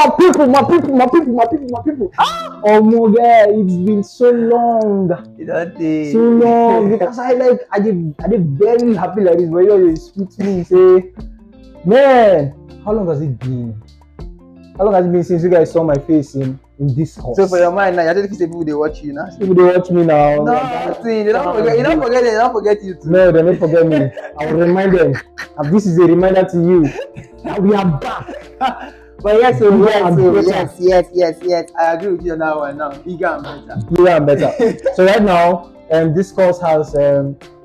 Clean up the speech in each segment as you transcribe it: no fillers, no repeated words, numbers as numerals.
my people. Oh my God, it's been so long. So long because I did very happy like this. But you speak to me, say, man, how long has it been? How long has it been since you guys saw my face in Discord? So for your mind now, I don't think people they watch you now. People they watch me now. No, they don't forget. You don't forget. They don't forget you too. No, they don't forget me. I will remind them. And this is a reminder to you that we are back. But yes, I agree with you on that one now. Bigger and better. So right now, Discourse has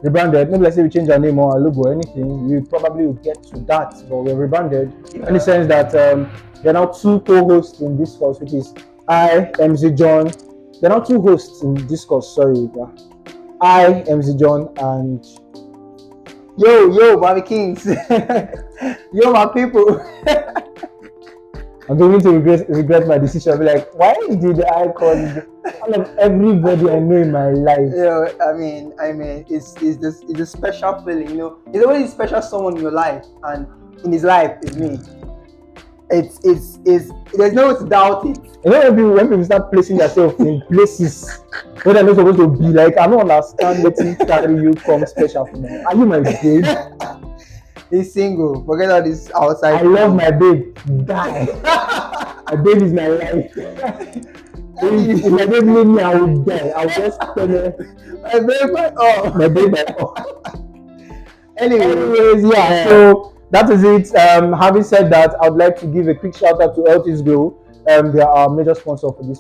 rebranded. Maybe let's say we change our name or our logo or anything. We probably will get to that, but we're rebranded in the sense that there are now two co-hosts in Discourse, which is I, MC John. There are now two hosts in Discourse. Sorry, I, MC John, and yo, Bobby Kings, yo, my people. I'm beginning to regret my decision. I'll be like, why did I call all of everybody I know in my life? Yeah, I mean, it's a special feeling, you know. It's always a special someone in your life, and in his life is me. It's there's no way to doubt it. You know when people start placing themselves in places where they're not supposed to be, like, I don't understand what carry you come special for me. Are you my babe? He's single. Forget all this outside. I love my babe. Die. My babe is my life. If my babe leave me, I will die. I will just tell her. My babe, my all. My babe, my all. Anyways, yeah. So that is it. Having said that, I would like to give a quick shout out to Eltis Glow. They are our major sponsor for this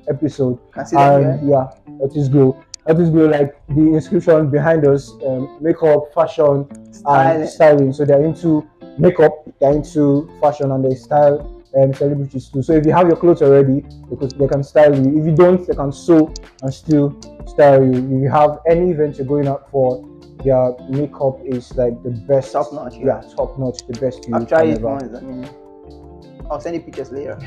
episode. Eltis Glow. Eltis Glow, like the inscription behind us, makeup, fashion, and styling. So they're into makeup, they're into fashion, and they style celebrities too. So if you have your clothes already, because they can style you. If you don't, they can sew and still style you. If you have any event you're going out for, their makeup is like the best. Top notch. Yeah, top notch, the best you I've tried it ever. once. I mean, I'll send you pictures later.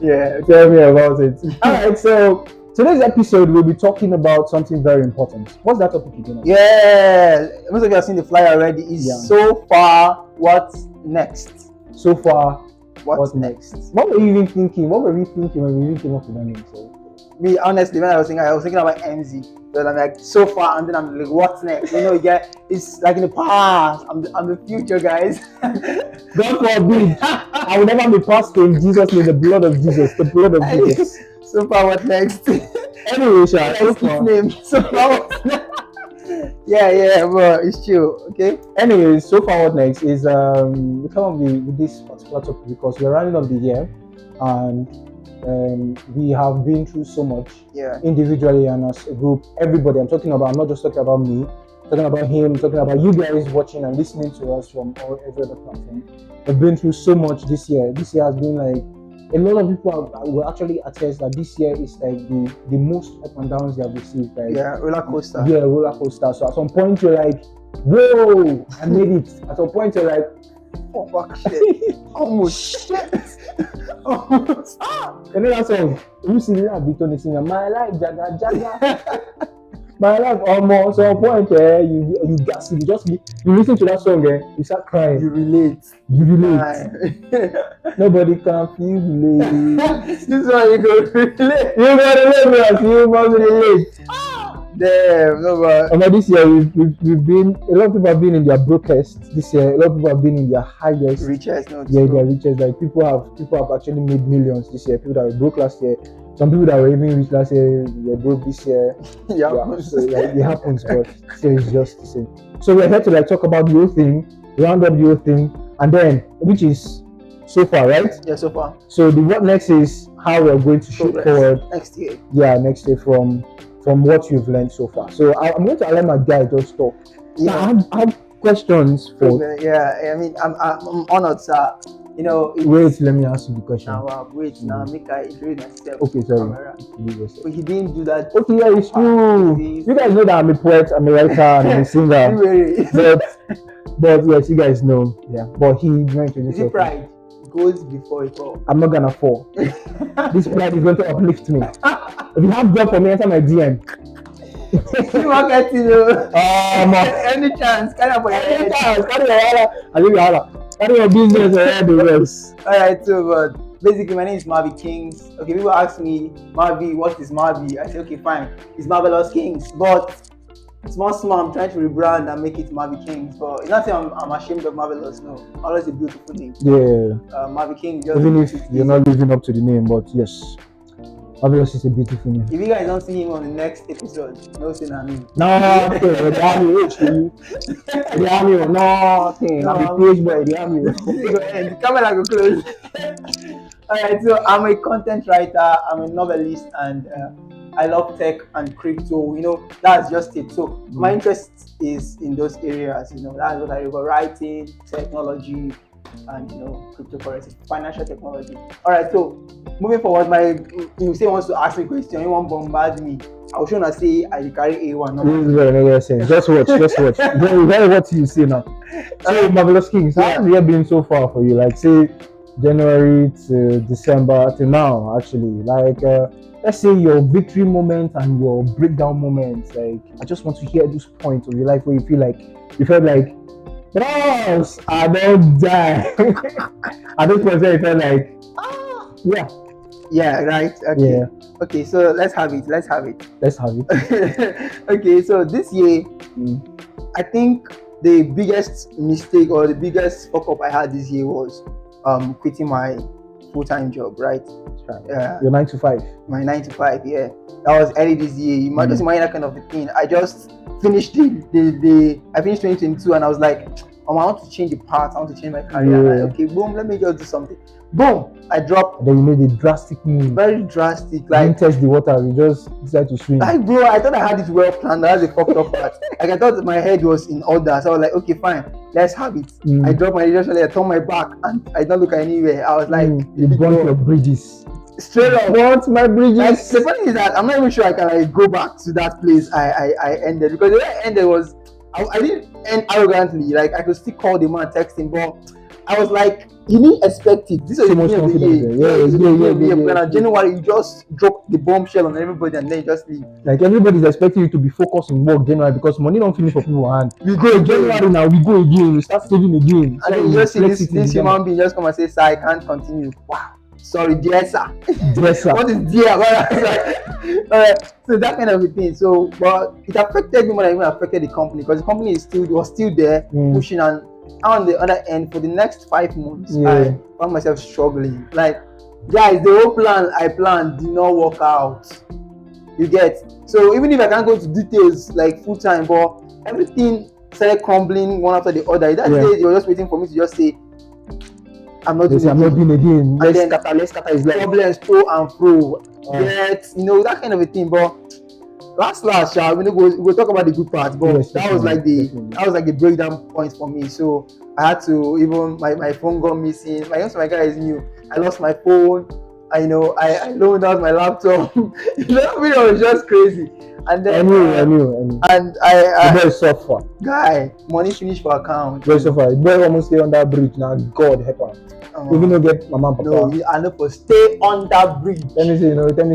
Yeah, tell me about it. Alright, so today's episode we'll be talking about something very important. What's that topic again? Yeah, most of you have seen the flyer already. Is so far what's next? So far, what's next? What were you even thinking? What were we thinking when we even came up with that name? So, me, honestly, when I was thinking about MZ. But I'm like, so far, and then I'm like, what's next? You know, yeah, it's like in the past. I'm the future, guys. God forbid. I will never be past in Jesus name, the blood of Jesus, the blood of Jesus. So far, what next? Anyway, so far. Name. So far, yeah, but it's chill, okay? Anyway, so far, what next is we come up with this particular topic because we're running up the year, and we have been through so much, individually and as a group. Everybody, I'm not just talking about me, I'm talking about him, I'm talking about you guys watching and listening to us from every other platform. We've been through so much this year. This year has been like, a lot of people will actually attest that this year is like the most up and downs they have received. Like, roller coaster. Yeah, roller coaster. So at some point you're like, whoa, I made it. At some point you're like, oh fuck shit. Almost shit. Almost. And then that song, you see that beat on the singer, my life, jaga jaga. My life almost. So at one point, you gas it. You listen to that song, you start crying. You relate. Nobody can feel relate. This is why you go relate. You gotta relate, you must relate. Damn, no man. And this year we've been, a lot of people have been in their brokest this year. A lot of people have been in their highest, richest. Their richest. Like people have actually made millions this year. People that were broke last year. Some people that were even rich last year, they're broke this year. So it happens, but still it's just the same. So we're here to like talk about the whole thing, round up the whole thing, and then which is so far, right? Yeah, so far. So the what next is how we're going to shoot forward next year. Yeah, next year from what you've learned so far. So I'm going to allow my guy just talk. Yeah, I have questions for. Yeah, I mean, I'm honored, sir. You know. Wait, let me ask you the question. Now, make I introduce myself. Okay, sorry. But he didn't do that. Okay, yeah, it's true. You guys know that I'm a poet, I'm a writer, and I'm a singer. but yes, you guys know. Yeah, but he didn't introduce himself. Pride goes before it all. I'm not gonna fall. This pride is going to uplift me. If you have job for me, enter my DM. You market, you know. Any chance, carry your head. I'll give you a holla. Carry your business ahead the rest. Alright, so but basically my name is CHUNKZ. Okay, people ask me, Marvi, what is Marvi? I say, okay, fine, it's Marvelous Kings. But small, I'm trying to rebrand and make it Marvi Kings. But it's not saying I'm ashamed of Marvelous, no. Marvelous is a beautiful name. Yeah. Marvi King. Even if you're not living up to the name, but yes. Marvelous is a beautiful name. If you guys don't see him on the next episode, no say na me. No, okay, the army age for you. The army, nothing. I'm a PH boy, the army. The camera go close. Alright, so I'm a content writer, I'm a novelist, and I love tech and crypto. You know, that's just it. So my interest is in those areas. You know, that's what I do. Writing, technology, and cryptocurrency, financial technology. Alright, so moving forward, you say wants to ask me a question, you want to bombard me. I was trying to say I carry A1. No? This is very negative sense. Just watch. Very what you say now. So Marvelous Kings, how has the year been so far for you? Like say January to December to now, actually. Like let's say your victory moment and your breakdown moment. Like I just want to hear those points of your life where you felt like Bros, I don't die. I don't want to say it felt like yeah. Yeah, right. Okay. Yeah. Okay, so let's have it. Okay, so this year, I think the biggest mistake or the biggest fuck up I had this year was quitting my full-time job, right? Your 9 to 5. My 9 to 5, yeah. That was early this year. You might just imagine that kind of a thing. I just finished I finished 2022 and I was like, I want to change the path, I want to change my career. Yeah. Like, okay, boom, let me just do something. Boom, I dropped. Then you made a drastic move. Very drastic. Like, you didn't test the water, you just decided to swim. Like, bro, I thought I had it well planned. That's the fucked up part. Like, I thought my head was in order. So I was like, okay, fine, let's have it. I dropped my rejection letter, I turned my back, and I don't look anywhere. I was like, you burnt your bridges. Straight up. Burnt my bridges. Like, the funny thing is that I'm not even sure I can go back to that place I ended, because the way I ended was I didn't end arrogantly. Like, I could still call the man, text him, but I was like, he didn't expect it. This was the beginning of the year. Yeah. January, you just drop the bombshell on everybody and then you just leave. Like, everybody's expecting you to be focused in work January because money don't finish for people hand. We go in January now, we go again, we start saving again. And then you just see this human being just come and say, sir, I can't continue. Wow. Sorry, dear sir. Dear sir. What is dear? So that kind of a thing. So, but it affected me more than even affected the company, because the company was still there pushing, and on the other end for the next 5 months, I found myself struggling. Like, guys, the whole plan I planned did not work out. You get? So even if I can't go into details like full time, but everything started crumbling one after the other. That day you were just waiting for me to just say, I'm not doing again. Let's scatter his life. Problems to and fro. That kind of a thing. But last, we'll talk about the good part. But that was like the breakdown point for me. So I had to, even my phone got missing. My guys knew. I lost my phone. I loaned out my laptop. It was just crazy. And then I knew. And I very suffer. Guy, money finished for account. Very suffer. Boy almost stay on that bridge now. God help him. Even though get mama and papa. No, I know for stay on that bridge. Tell me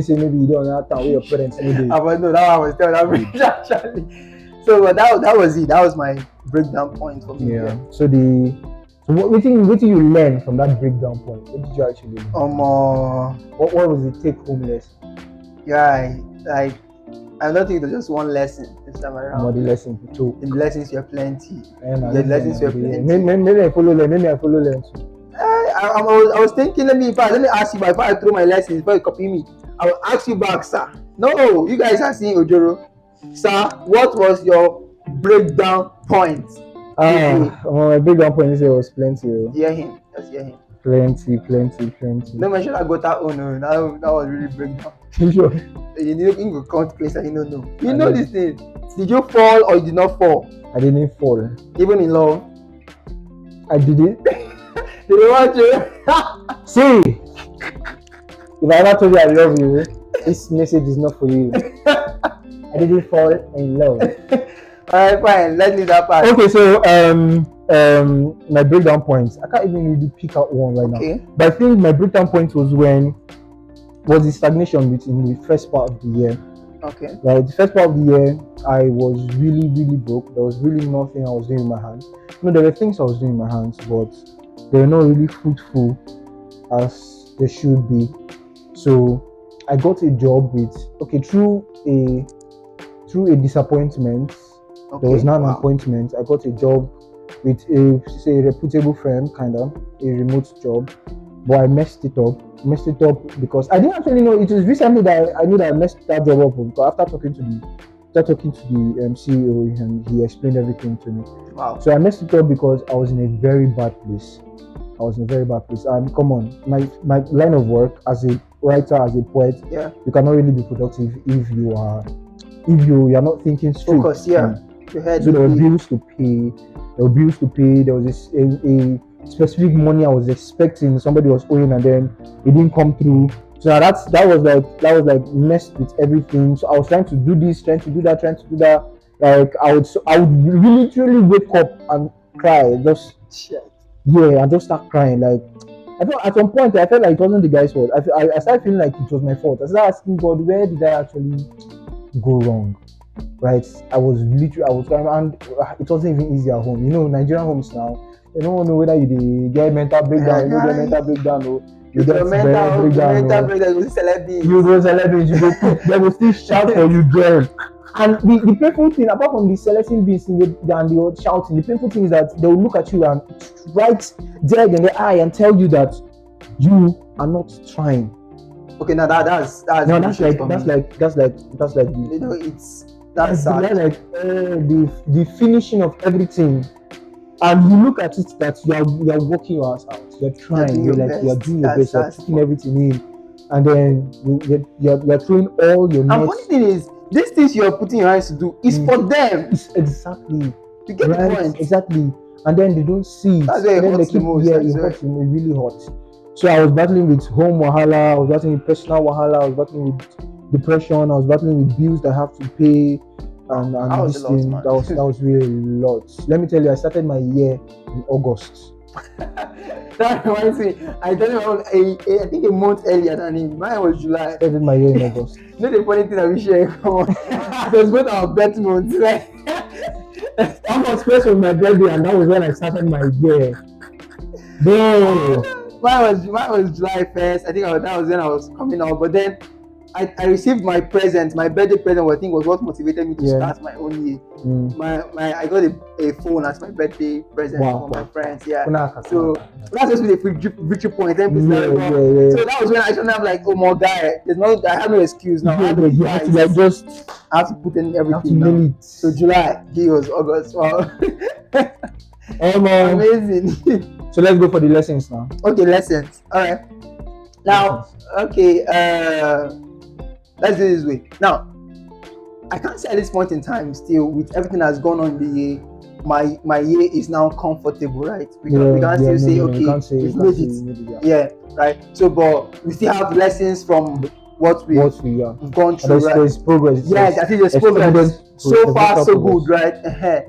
say maybe you don't know that town where your parents maybe. No, that I was still on that bridge actually. So but that was it. That was my breakdown point for me. Yeah. So what do you learn from that breakdown point? What did you actually learn? What was the take home lesson? Yeah, like I don't think there's just one lesson this time around. The lesson too. In the lessons you have plenty. The lessons you have plenty. Maybe I follow them too. I was thinking, let me ask you, before I throw my lessons, before you copy me, I will ask you back, sir. No, you guys are seeing Ojoro. Sir, what was your breakdown point? My breakdown point this year was plenty. Hear him. Just hear him. Plenty. No mention I got that no. That was really breakdown. Sure. You didn't go count place and you don't know. You know this thing. Did you fall or you did not fall? I didn't fall. Even in love? I didn't. Did you want you? See, if I ever told you I love you, this message is not for you. I didn't fall in love. Alright, fine. Let's leave that part. Okay, so my breakdown points. I can't even really pick out one right now. But I think my breakdown point was the stagnation within the first part of the year. Okay. Right, the first part of the year, I was really, really broke. There was really nothing I was doing in my hands. There were things I was doing in my hands, but they were not really fruitful as they should be. So I got a job with through a disappointment. There was not an appointment. I got a job with a reputable firm, kinda a remote job, but I messed it up because I didn't actually know. It was recently that I knew that I messed that job up because after talking to the CEO, and he explained everything to me. Wow. So I messed it up because I was in a very bad place. And come on, my line of work as a writer, as a poet, you cannot really be productive if you're not thinking straight. Focus, So there were bills to pay. There was a specific money I was expecting, somebody was owing, and then it didn't come through. So that was like messed with everything. So I was trying to do this, trying to do that. Like I would really truly wake up and cry. And just start crying. Like I felt at some point I felt like it wasn't the guy's fault. I started feeling like it was my fault. I started asking God, where did I actually go wrong? Right? I was trying, and it wasn't even easy at home. You know, Nigerian homes now, they don't know whether you get mental breakdown, you get mental breakdown, or you get mental breakdown. You go celebrate, they will still shout for you there. And the painful thing, apart from the selecting beans and the shouting, the painful thing is that they will look at you and right dead in the eye and tell you that you are not trying. Okay, now that's like you know, that's like the finishing of everything. And you look at it that you are working your ass out, you're trying, you're doing your best, you're putting everything in, and then you're throwing all your nets. And funny thing is, these things you're putting your hands to do is for them. Exactly. You get the point. Exactly. And then they don't see it. That's where it hurts the most. Yeah, it hurts. It really hurts. So I was battling with home wahala, I was battling with personal wahala, I was battling with depression, I was battling with bills that I have to pay, and this thing. That was really a lot. Let me tell you, I started my year in August. That reminds me, I think a month earlier than him. Mine was July. I started my year in August. You know the funny thing that we share? Come on. It was both our birth months. Like, August first was my birthday, and that was when I started my year. No. Mine was July 1st. I think that was when I was coming out. But then I received my present, my birthday present. I think was what motivated me to start my own year. I got a phone as my birthday present from my friends. Yeah. So that's just the victory point. So that was when I should have like, oh my guy, I have no excuse now. I have to put in everything now. So July, he was August. Wow. Amazing. So let's go for the lessons now. Okay, lessons. All right. Now, okay. Let's do it this way. Now, I can't say at this point in time, still with everything that's gone on in the year, my year is now comfortable, right? We can't still say, okay, we've made it. Yeah, right. So, but we still have lessons from what we've gone through. There's progress. Yes, I think there's progress. So far, so good, right?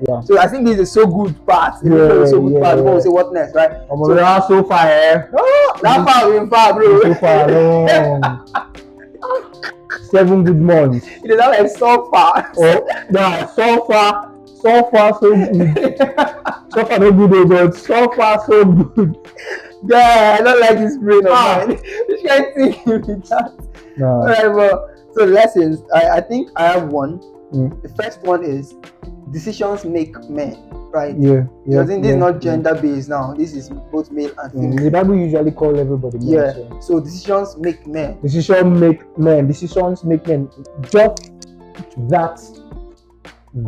Yeah. So I think this is a so good part. So good part. We'll say what next, right? So we are so far, that far we're far, bro. So far, 7 good months. It is not like so far. Oh, yeah, so far, so good. So far, no good, but so far, so good. Yeah, I don't like this brain of mine. You can't think with that. No. Alright, well, so lessons. I think I have one. The first one is decisions make men, right? Yeah. Because this is not gender based now. This is both male and female. The Bible usually call everybody men. Yeah. So decisions make men. Decisions make men. Jot that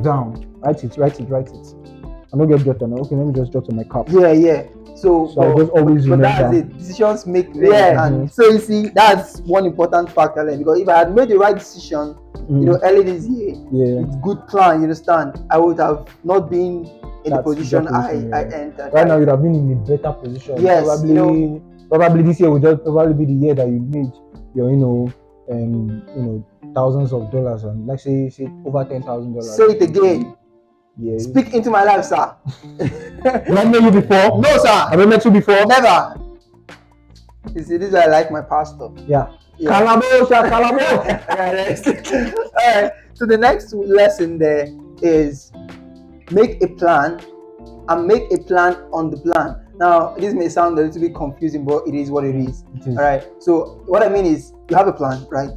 down. Write it. I'm not get jot on. Okay, let me just jot on my cap. Yeah. So I just always remember. But that's it. Decisions make men. Yeah. And so you see, that's one important factor. Because if I had made the right decision, early this year, with good plan, you understand, I would have not been in the position I entered. Right now, you'd have been in a better position. Yes, probably this year would just probably be the year that you made your, thousands of dollars, and let's say over $10,000. Say it again. Yeah. Speak into my life, sir. Have I met you before? No, sir. Have I met you before? Never. You see, this is why I like my pastor. Yeah. Calabosha. Alright. So the next lesson there is make a plan and make a plan on the plan. Now, this may sound a little bit confusing, but it is what it is. All right. So what I mean is, you have a plan, right?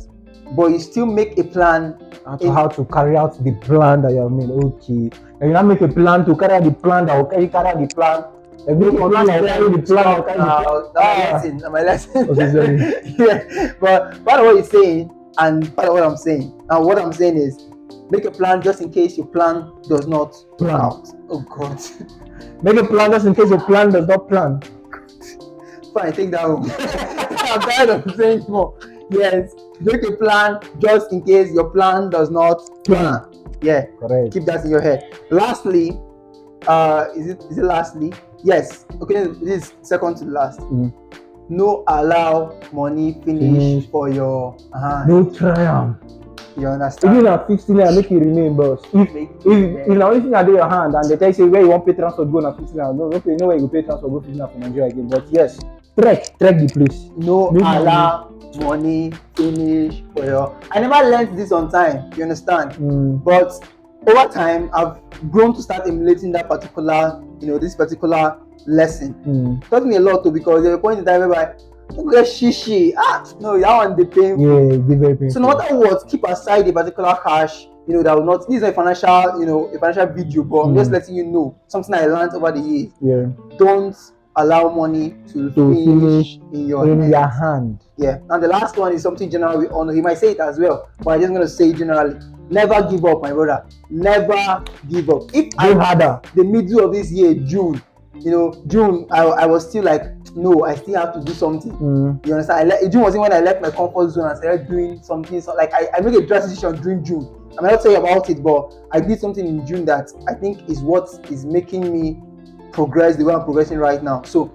But you still make a plan how to carry out the plan that you have made. Okay. And you now make a plan to carry out the plan that will carry out the plan. And make a plan to carry the plan. My lesson. Okay, sorry. Yeah. But part of what he's saying and part of what I'm saying. Now, what I'm saying is, make a plan just in case your plan does not plan out. Oh God. Make a plan just in case your plan does not plan. Fine, take that home. I'm tired of saying more. Yes, make a plan just in case your plan does not plan. Yeah, correct. Keep that in your head. Lastly, is it lastly? Yes. Okay, this is second to last. No allow money finish for your hand. No triumph. You understand? Even at 15 naira, make it remain, boss. If the only thing I do your hand and they tell you where you want pay transfer, go na 15 naira. No, okay, no way you pay transfer, go 15 naira for Nigeria again. But yes, trek the place. No allow money finish for your. I never learned this on time. You understand? But over time, I've grown to start emulating that particular, this particular lesson. It taught me a lot too, because there was a point in time whereby get shishi. No, that one they painful. Yeah, they very painful. So no matter what, keep aside a particular cash. That will not. This is a financial video, but I'm just letting you know something I learned over the years. Yeah. Don't allow money to finish in your hand. Yeah. And the last one is something general we all know. He might say it as well, but I'm just gonna say it generally. Never give up, my brother. Never give up. If the middle of this year, June, I was still like, no, I still have to do something. You understand? June wasn't when I left my comfort zone and started doing something. So like I made a drastic decision during June. I might not tell you about it, but I did something in June that I think is what is making me progress the way I'm progressing right now. So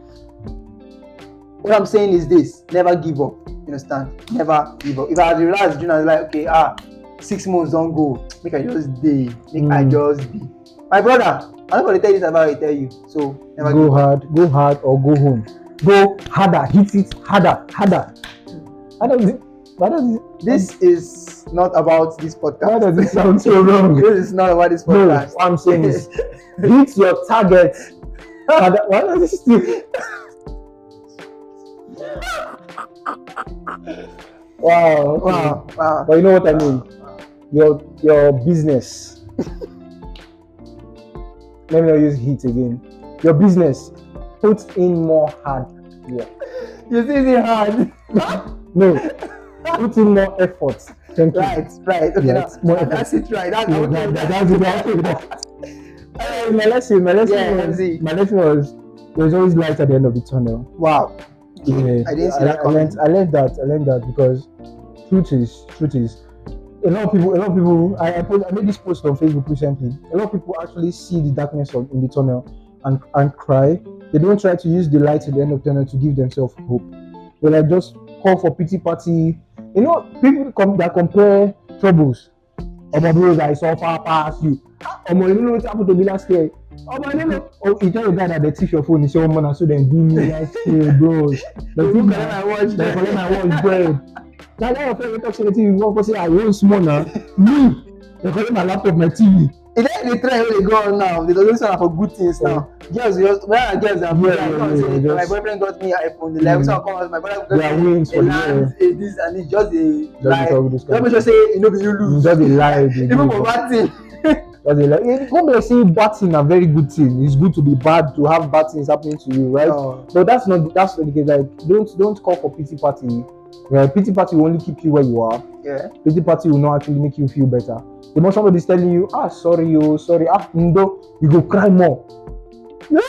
what I'm saying is this: never give up. You understand? Never give up. If I had realized June, I was like, okay, 6 months don't go. Make I just day. I just be. My brother, I'm not gonna tell you this about I tell you. So never go hard, or go home. Go harder, hit it harder. This is not about this podcast. Why does it sound so wrong? This is not about this podcast. No, what I'm saying is, hit your target. Why does it still? Wow. But you know what I mean? Your business. Let me not use heat again. Your business. Put in more hard work. You see it hard? No. Put in more effort. Thank you. Right. Okay, yes, that's it, right? That's it. My lesson was there's always light at the end of the tunnel. Wow. Yeah. I didn't see that comment. I learned that because truth is a lot of people I made this post on Facebook recently. A lot of people actually see the darkness in the tunnel and cry. They don't try to use the light at the end of the tunnel to give themselves hope. They like just call for pity party. People that compare troubles. My bros, I saw far past you. You know what happened to me last year? You tell the guy that they teach your phone, you say, man, so then do me last year, bros. They collect my watch bread. Now that your friend talks to the TV, one person I want small now. Me, they collect my laptop, my TV. It's like they try where they go on now. They don't for good things now. Girls are my boyfriend got me an iPhone. They like come out. My brother got me this and it's just a lie. Let me just say, you lose. Just a lie. Even for bad thing. When say bad thing a very good thing, it's good to be bad, to have bad things happening to you, right? But that's not the case. Like don't call for pity party. Right? Pity party will only keep you where you are. Yeah. Pity party will not actually make you feel better. The more somebody is telling you, sorry, no, you go cry more. You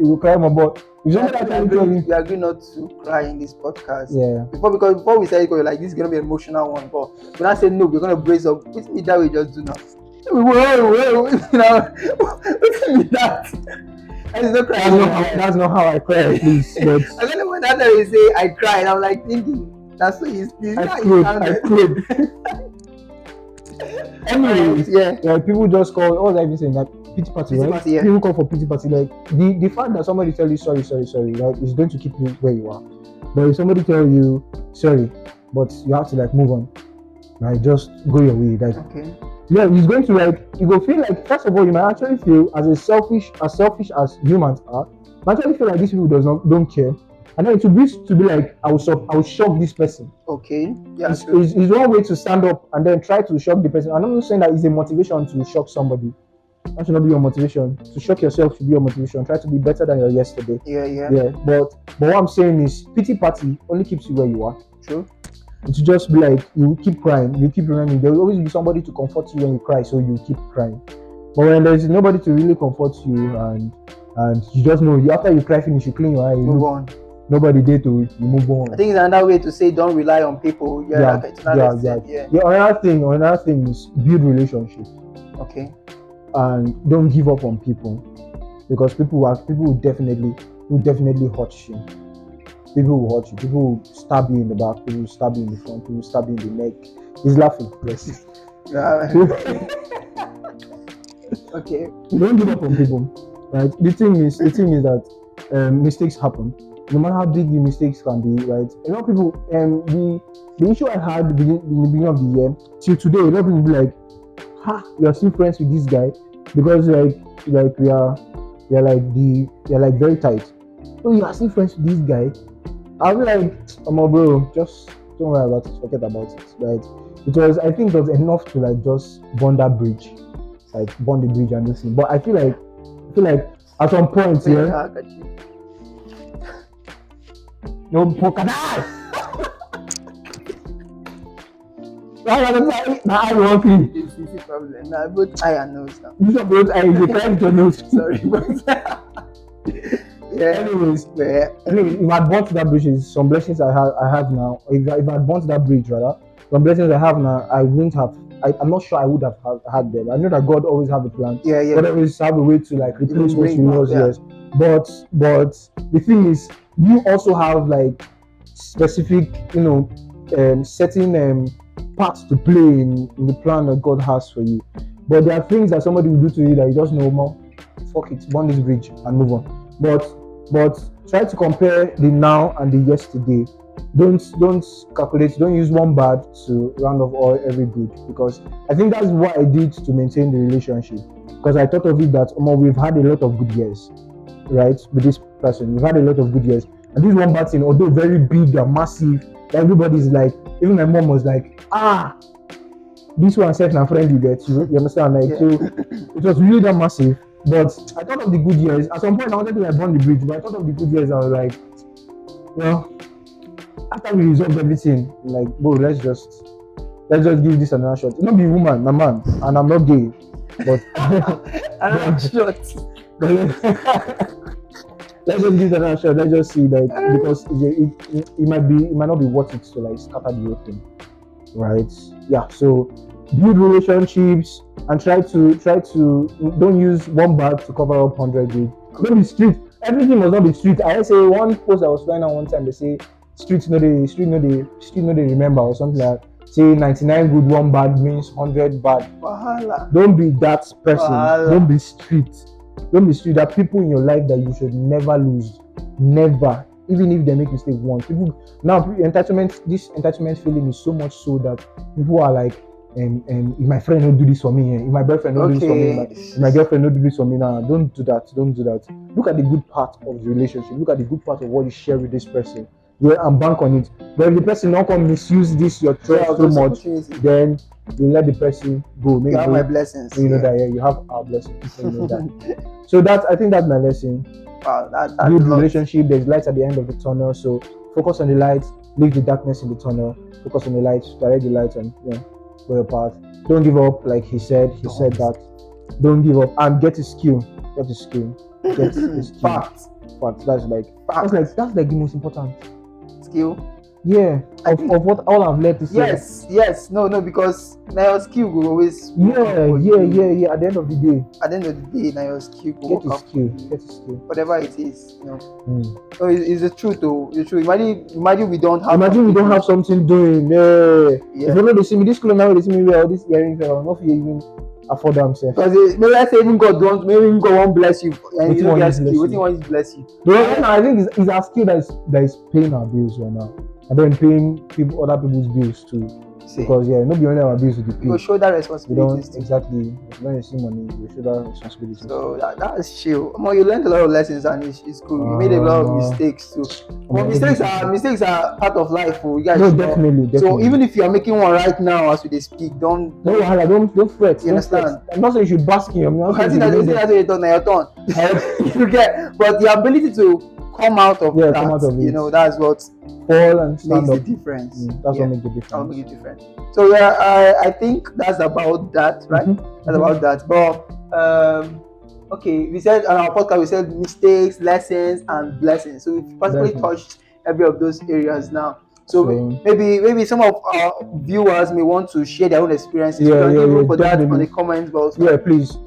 will cry more, but if somebody we agree not to cry in this podcast. Yeah. Before we said it, like this is gonna be an emotional one, but when I said no, we're gonna brace up. It's me that we just do now. That's not how I cry, please. But I don't know when that time say I cried, I'm like thinking that's what he's I could. Anyways, yeah, people just call. What was I even saying? Like pity party, right? Party, yeah. People call for pity party. Like the fact that somebody tell you sorry, like is going to keep you where you are. But if somebody tell you sorry, but you have to like move on, right? Just go your way. Like Yeah, he's going to like, you go feel like, first of all, you might actually feel as selfish as humans are, you might actually feel like these people don't care. And then to be like, I will shock this person. Okay. Yeah. It's one way to stand up and then try to shock the person. I'm not saying that it's a motivation to shock somebody. That should not be your motivation. To shock yourself should be your motivation. Try to be better than you were yesterday. Yeah. But what I'm saying is, pity party only keeps you where you are. True. To just be like, you keep crying, you keep remembering. There will always be somebody to comfort you when you cry, so you keep crying. But when there's nobody to really comfort you, and you just know, after you cry finish, you clean your eye, you move on. Nobody there to you move on. I think it's another way to say don't rely on people. Yeah. Another thing is build relationships. Okay. And don't give up on people, because people will definitely hurt you. People will hurt you. People will stab you in the back. People will stab you in the front. People will stab you in the neck. He's laughing. Bless Okay. Don't give up on people. Right. The thing is that mistakes happen. No matter how big the mistakes can be, right? A lot of people, the issue I had in the beginning of the year till today, a lot of people be like, you are still friends with this guy, because like we are like very tight. So you are still friends with this guy. I'll be like, bro, just don't worry about it, forget about it, right? I think it was enough to like just burn that bridge, like burn the bridge and this thing. But I feel like at some point, no crocodile. I want to. It's a problem. Nah, both eye and nose now. You should both eye. You can't your nose. Sorry, but yeah. Anyways, if I burnt that bridge, some blessings I have now. If I burnt that bridge, rather, some blessings I have now, I wouldn't have. I'm not sure I would have had them. I know that God always have a plan. Yeah. God always have a way to like replace what He lost. Yes, but the thing is, you also have like specific, certain parts to play in the plan that God has for you. But there are things that somebody will do to you that you just know, more fuck it, burn this bridge and move on. But try to compare the now and the yesterday. Don't calculate. Don't use one bad to round off all every good, because I think that's what I did to maintain the relationship. Because I thought of it that we've had a lot of good years, right, with this person. We've had a lot of good years, and this one bad thing, although very big and massive, everybody's like, even my mom was like, this one said my friend, you understand, like, so it was really that massive. But I thought of the good years. At some point I wanted to like burn the bridge, but I thought of the good years. I was like, after we resolved everything, like, bro, let's just give this another shot. Not be woman, my man, and I'm not gay, but another shot. Let's just give it another shot. Let's just see, like, because it might not be worth it to like scatter the whole thing, right? Yeah. So build relationships and try to don't use one bag to cover up 100 good. Don't be street. Everything must not be street. I say one post I was flying on one time. They say street no they remember or something like that. Say 99 good, one bad means 100 bad. Wahala. Don't be that person. Wahala. Don't be street. There are people in your life that you should never lose. Never. Even if they make mistake once. People now this entitlement feeling is so much so that people are like, if my friend don't do this for me, if my boyfriend don't do this for me, if my girlfriend don't do this for me now, don't do that. Look at the good part of the relationship. Look at the good part of what you share with this person. Yeah, and bank on it. But if the person not come misuse this your trust so much, then you let the person go. You have my blessings. You know that you have our blessings. You know that. So I think that's my lesson. Wow, good relationship. There's light at the end of the tunnel. So focus on the light, leave the darkness in the tunnel. Focus on the light, direct the light, and go your path. Don't give up, like he said. He said that. Don't give up and get a skill. Get a skill. Facts. That's like the most important skill. Yeah, of what all I've learned to say. Yes. No, because now your skill will always. Yeah. At the end of the day. Now your skill will get a skill. Whatever it is, So it's the truth, though. The truth. Imagine we don't have. Imagine we don't have something doing. Yeah. If you know they see me, this school now they see me wear all these earrings. I don't know if you even afford themselves. Because maybe I say even God won't bless you, and you don't get skill. What do you want to bless you? But right now, I think it's our skill that is paying our bills right now. and then paying other people's bills too. Because nobody only our bills will be paid. You show that responsibility. Exactly. When you see money, you show that responsibility. So that's chill. You learned a lot of lessons and it's cool. You made a lot of mistakes too. But mistakes are part of life. You guys. No, definitely. So even if you are making one right now as we speak, don't fret. You understand? I'm not saying you should bask in your I think that's what you're done. Your turn. You get, but the ability to come out of that, that's what fall and stand makes up. the difference. That's what makes the difference. That makes the difference. So I think that's about that, right? That's about that. But okay, we said on our podcast we said mistakes, lessons, and blessings. So we've practically touched every of those areas now. So maybe some of our viewers may want to share their own experiences. For that on the comment box. Yeah, please.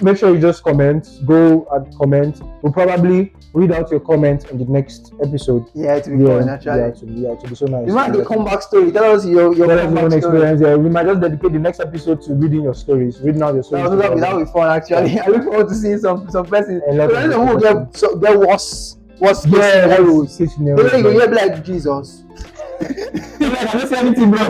Make sure you just comment. Go and comment. We'll probably read out your comments in the next episode. Yeah, it will be fun actually. It will be so nice. You might the comeback story. Tell us your own experience. Yeah, we might just dedicate the next episode to reading your stories, reading out your stories. That will be fun actually. I look forward to seeing some persons. Who will get worse scenarios. Then you hear like Jesus. I don't say anything, bro.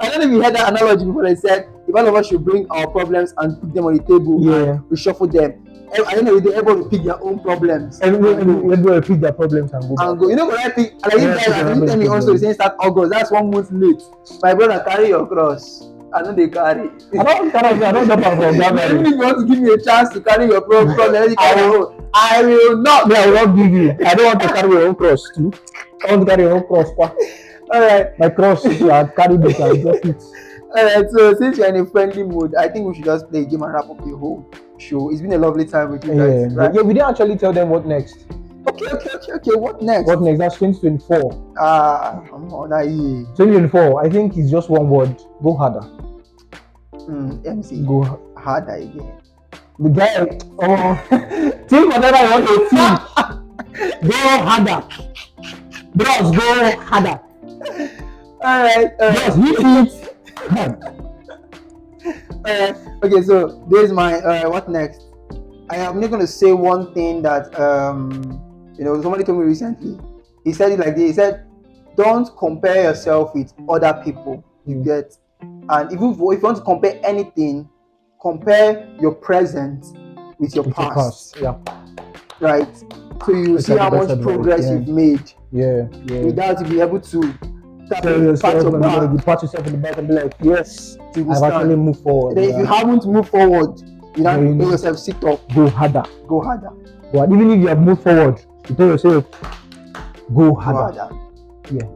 I don't know if you heard that analogy before. They said if all of us should bring our problems and put them on the table and reshuffle them. I don't know if they're able to pick their own problems. Everybody pick their problems and go. You know what I think? Like you tell me also saying start August. That's 1 month late. My brother, carry your cross. I know they carry. I don't jump out from that. Even if you want to give me a chance to carry your problem, I will not. I will not give you. I don't want to carry your own cross too. I want to carry your own cross. Alright. My cross, I carry this and drop it. Alright, so since you're in a friendly mood, I think we should just play a game and wrap up the whole show. It's been a lovely time with you guys. Right? Yeah, we didn't actually tell them what next. Okay. What next? That's 2024. Come on, 2024. I think it's just one word. Go harder. MC. Go harder again. The guy. Think whatever you want to think. Go harder. Bros, go harder. Alright. Bros, hit it. Okay, so there's my what next? I'm not gonna say one thing that somebody told me recently. He said it like this. He said, "Don't compare yourself with other people." You get, and if you want to compare anything, compare your present with your past. Yeah. Right. So you see how much progress you've made. Yeah. Without you be able to pat yourself in the back and be like, yes, I've actually moved forward. Then if you haven't moved forward, you now tell yourself, sit up. Go harder. But even if you have moved forward, you tell yourself, go harder. Yeah.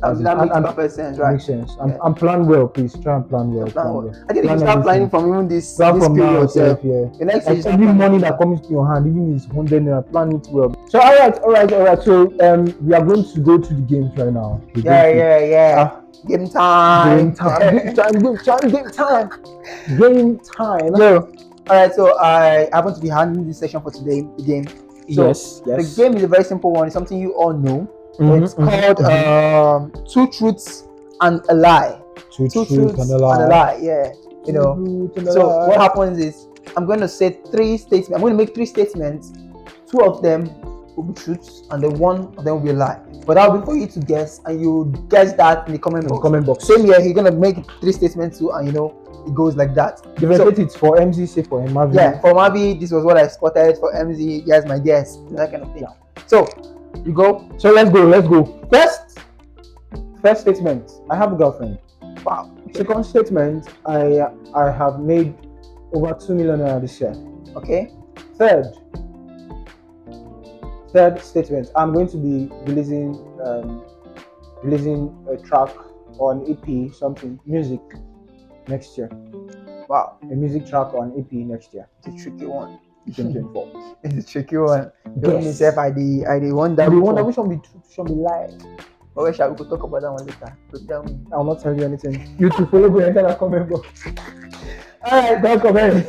That makes perfect sense, right? Makes sense. And plan well, please. Try and plan well. I think if you start planning from even this period, the next every money that comes to your hand, even if it's 100 naira, plan it well. So all right. So we are going to go to the games right now. Yeah. Game time. Game time. All right. So I happen to be handling this session for today. The game. So yes. The game is a very simple one. It's something you all know. It's called Two Truths and a Lie. Two truths and a lie. Yeah. So what happens is I'm going to say 3 statements. I'm going to make 3 statements. 2 of them will be truths and then 1 of them will be a lie. But that'll be for you to guess, and you guess that in the comment box. Same here, he's going to make 3 statements too, and it goes like that. Differentiate it for MZ, say for Mavi. Yeah, for Mavi, this was what I spotted. For MZ, here's my guess. That kind of thing. So you go. So let's go. First statement. I have a girlfriend. Wow. Second statement. I have made over 2 million naira this year. Okay. Third statement. I'm going to be releasing a track or an EP, something music next year. Wow. A music track or an EP next year. It's a tricky one. 2024. It's a tricky one. Myself, I wonder which one be true, which one be lie. But we shall talk about that one later. I'll not tell you anything. You to follow me enter that comment box. Alright, don't comment.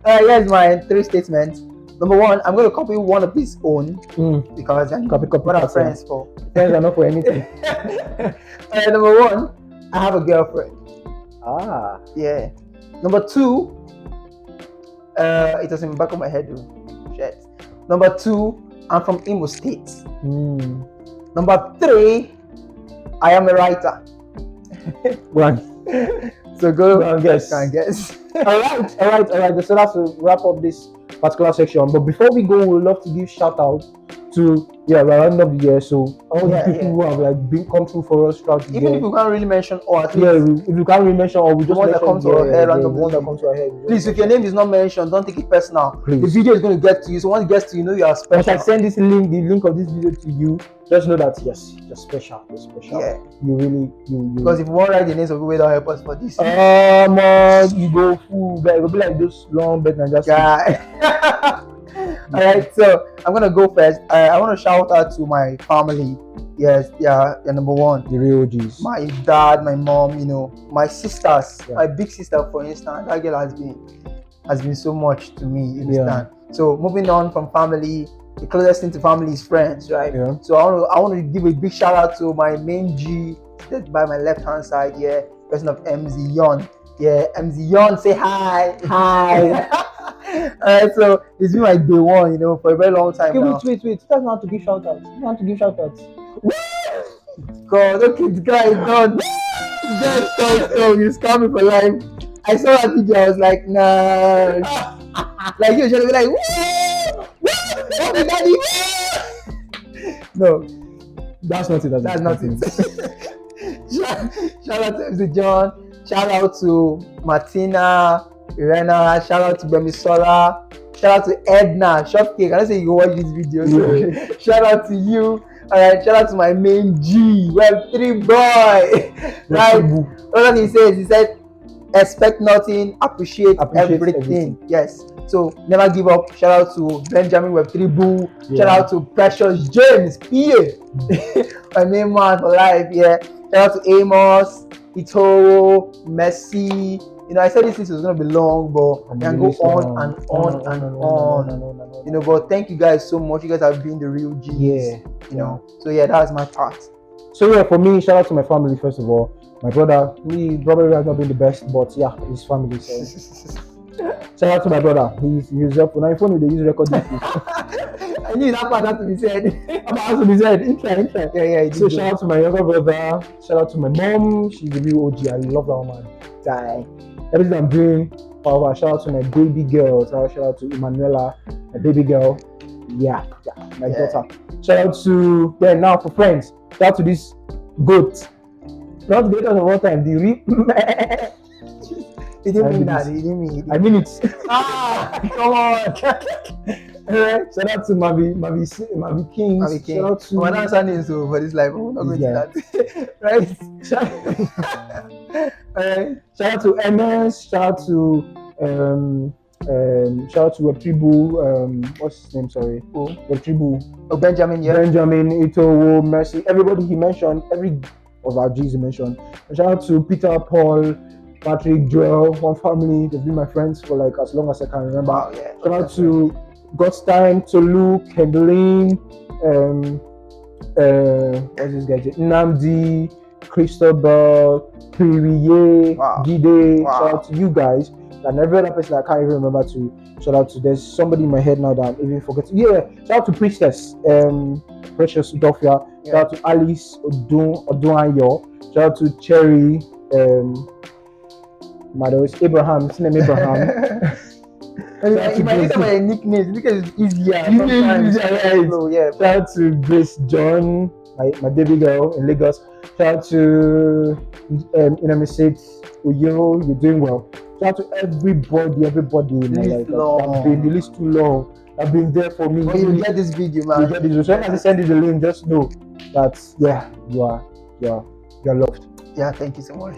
Here's my 3 statements. Number 1, I'm going to copy one of his own because I copy what are friends for. Friends are not for anything. Number 1, I have a girlfriend. Yeah. Number 2, it was in the back of my head. Shit. Number 2, I'm from Imo State. Number 3, I am a writer. One. So go and guess. and guess. all right. So that's to wrap up this particular section. But before we go, we would love to give shout out to we're rounding up the year, so all the people who have like been come through for us throughout the year. Even if you can't really mention or at least if you can't really mention or we just one that comes to our head randomly. One that comes to our head. Please, if your name is not mentioned, don't take it personal. Please. The video is going to get to you, so once it gets to you, know you are special. Once I send the link of this video to you, just know that yes, you're special. You're special. Yeah. You really Because if you won't write the names of people that help us for this, you go fool, like it'll be like those long bed and just guy. All right, so I'm gonna go first. I want to shout out to my family. Yes, they're number one. The real OGs. My dad, my mom, my sisters. Yeah. My big sister, for instance, that girl has been so much to me. You understand? Yeah. So moving on from family, the closest thing to family is friends, right? Yeah. So I want to give a big shout out to my main G that's by my left hand side. Yeah, person of MZ Yon. Yeah, MZ Yon, say hi. Hi. Alright, so it's been my day one, for a very long time now. Wait. Tell me how to give shout outs. God, okay, the guy is done. So you scam me for life. I saw that video, I was like, nah. Like you should be like, whoa, daddy. No, that's not it. That's not it. Shout out to MZ John. Shout out to Martina. Rena, shout out to Bemisola, shout out to Edna, Shopcake. I don't say you watch this video, so shout out to you. Alright, shout out to my main G, Web3 boy. Right? What he said, expect nothing, appreciate everything. Yes. So never give up. Shout out to Benjamin Web3 Boo. Yeah. Shout out to Precious James PA. My main man for life, yeah. Shout out to Amos, Ito, Messi. I said this was gonna be long, but I can go on and on. But thank you guys so much. You guys have been the real G's. Yeah. So yeah, that's my part. So yeah, for me, shout out to my family first of all. My brother, he probably has not been the best, but yeah, his family. So shout out to my brother. He's up. Now if only they use recording. I knew that part had to be said. Has to be said. Interesting. Yeah. So shout out to my younger brother. Shout out to my mom. She's the real OG. I love that woman. Die. Everything I'm doing, power. Shout out to my baby girl. Shout out to Emanuela, my baby girl. Yeah, my daughter. Shout out to now for friends. Shout out to this goat. Not the of all time. The He didn't mean that. He didn't mean it. I mean it. Come on. Alright, shout out to Mavi Kings. Mavi King. Shout out to my answer is for this life. I'm not going to that. Right? Shout out to MS. Shout out to Web3 what's his name? Sorry. Web3 Oh, Benjamin. Yeah. Benjamin, Ito, Mercy. Everybody he mentioned. Every of our G's he mentioned. And shout out to Peter, Paul, Patrick, Joel, one family. They've been my friends for like as long as I can remember. Oh, yeah. Shout out to Godstein, Tolu, Kendlin, what's this guy? Namdi, Cristobal, Priye, Gide. Shout out to you guys. And every other person I can't even remember to shout out to. There's somebody in my head now that I'm even forgetting. Yeah, shout out to Priestess, Precious Udofia. Shout out to Alice Odunayo. Shout out to Cherry, Abraham, his name Abraham. You might need my nicknames because it's easier. Shout out to Grace John, my baby girl in Lagos. Shout out to Inamisate Uyo, you're doing well. Shout out to everybody in my life. The list too long. I've been there for me. When you get this video, man. You get this video. So when I send you the link, just know that you're loved. Yeah, thank you so much.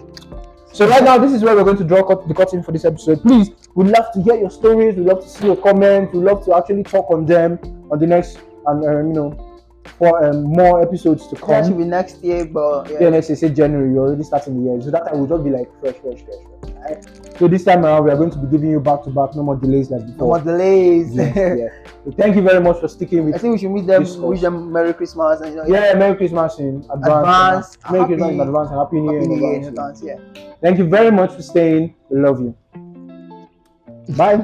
So right now, this is where we're going to draw the curtain for this episode. Please, we'd love to hear your stories. We'd love to see your comments. We'd love to actually talk on them on the next, for more episodes to come. That should be next year, but next year, say January. We're already starting the year, so that time we'll just be like fresh. Right? So this time around, we are going to be giving you back to back, no more delays like before. No more delays. Yeah. So thank you very much for sticking with. I think we should meet them. Wish them Merry Christmas and Merry Christmas in advance. Merry Christmas in advance and Happy New Year in advance. Yeah. Thank you very much for staying. We love you. Bye.